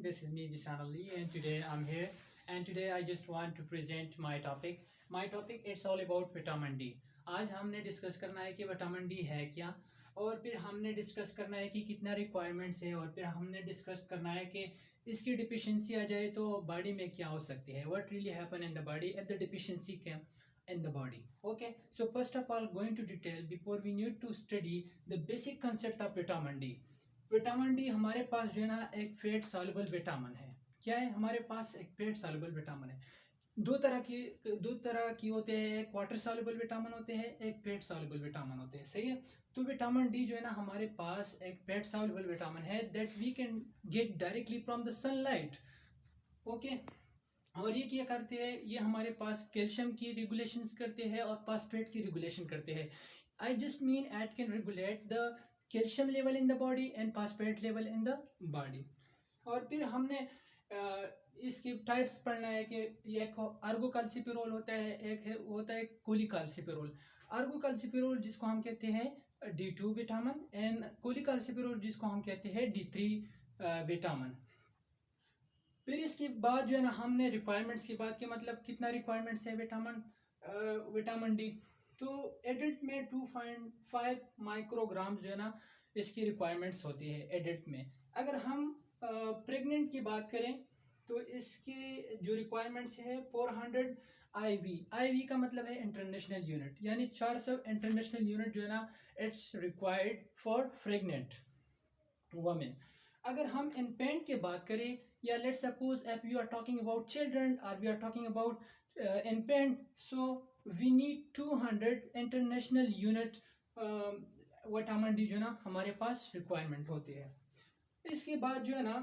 This is me, Jisan Ali, and today I'm here. And today I just want to present my topic. My topic it's all about vitamin D. आज हमने discuss करना है कि vitamin D है क्या, और फिर हमने डिस्कस करना है कि कितना रिक्वायरमेंट्स है, और फिर हमने डिस्कस करना है कि इसकी डिफिशिएंसी आ जाए तो बॉडी में क्या हो सकती है. What really happen in the body if the deficiency came in the body. Okay, so first of all going to detail before we need to study the basic concept of vitamin D. Vitamin D हमारे पास जो है ना एक fat soluble vitamin है. क्या है हमारे पास? एक फेट सॉल्युबल विटामिन है. दो तरह की होते हैं. एक वाटर सॉल्युबल विटामिन होते हैं, एक फेट सॉल्युबल विटामिन होते हैं. सही है. तो विटामिन डी जो है ना हमारे पास एक फेट सॉल्युबल विटामिन है that we can get directly from the sunlight. Okay, और ये क्या करते हैं? ये हमारे पास कैल्शियम की रेगुलेशंस करते हैं और फास्फेट की रेगुलेशन करते हैं. I just mean it can regulate the calcium level in the body and phosphate level in the body. और फिर हमने इसकी टाइप्स पढ़ना है कि एक अर्गोकाल्सिफेरॉल होता है, एक है होता है कोलिकाल्सिफेरॉल. अर्गोकाल्सिफेरॉल जिसको हम कहते हैं D2 विटामिन, एंड कोलिकाल्सिफेरॉल जिसको हम कहते हैं D3 विटामिन. फिर इसके बाद जो है ना हमने रिक्वायरमेंट्स की बात की, मतलब कितना रिक्वायरमेंट्स है विटामिन डी. तो एडल्ट में 2.5 माइक्रोग्राम जो है ना इसकी रिक्वायरमेंट्स होती है एडल्ट में. अगर हम प्रेग्नेंट की बात करें तो इसकी जो रिक्वायरमेंट्स है 400 आईवी का मतलब है इंटरनेशनल यूनिट, यानी 400 इंटरनेशनल यूनिट जो है ना it's required for pregnant women. अगर हम इन्फेंट की बात करें, या let's suppose if you are talking about children और we are talking about infant, so we need 200 international unit vitamin D जो है ना हमारे पास रिक्वायरमेंट होती है. इसके बाद जो है ना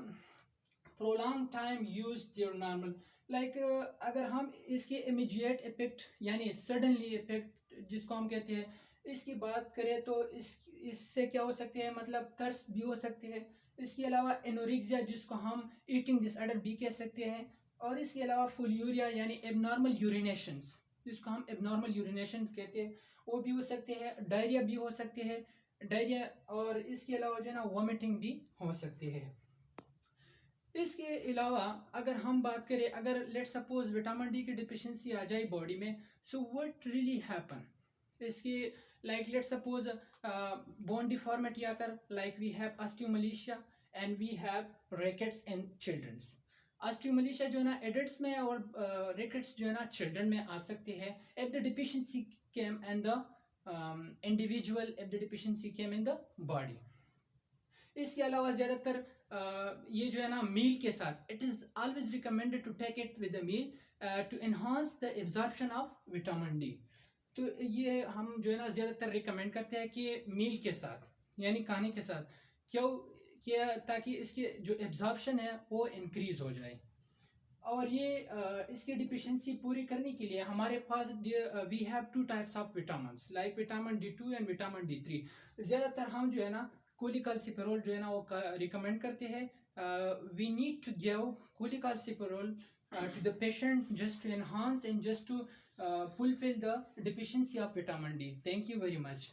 prolong time use their normal, like अगर हम इसके इमीडिएट इफेक्ट यानी सडनली इफेक्ट जिसको हम कहते हैं इसकी बात करें तो इससे क्या हो सकती है, मतलब थर्स्ट भी हो सकती है. इसके अलावा एनोरेक्सिया जिसको हम ईटिंग डिसऑर्डर भी कह सकते हैं, और इसके अलावा फुलियूरिया यानी एबनॉर्मल यूरिनेशंस जिसको हम एबनॉर्मल यूरिनेशन कहते हैं वो भी हो सकते हैं. डायरिया भी हो सकते हैं, डायरिया, और इसके अलावा जो है ना वॉमिटिंग भी हो सकती है. इसके अलावा अगर हम बात करें, अगर लेट्स सपोज विटामिन डी की डिफिशिएंसी आ जाए बॉडी में, सो व्हाट रियली हैपन इसकी, like let's suppose bone deformity आकर, like we have osteomalacia and we have rickets in childrens. Osteomalacia जो है ना एडल्ट्स में और रिकेट्स जो है ना चिल्ड्रन में आ सकती है if the deficiency came in the individual, if the deficiency came in the body. इसके अलावा ज़्यादातर ये जो है ना मील के साथ, it is always recommended to take it with the meal to enhance the absorption of vitamin D. तो ये हम जो है ना ज़्यादातर रिकमेंड करते हैं कि मील के साथ यानी खाने के साथ, क्यों क्या, ताकि इसकी जो एब्जॉर्प्शन है वो इंक्रीज़ हो जाए. और ये इसकी डिफिशिएंसी पूरी करने के लिए हमारे पास we have 2 types of vitamins like vitamin D2 and vitamin D3. ज़्यादातर हम जो है ना कोलिकाल्सिफेरॉल जो है ना वो रिकमेंड करते हैं. We need to give cholecalciferol to the patient just to enhance and just to fulfill the deficiency of vitamin D. Thank you very much.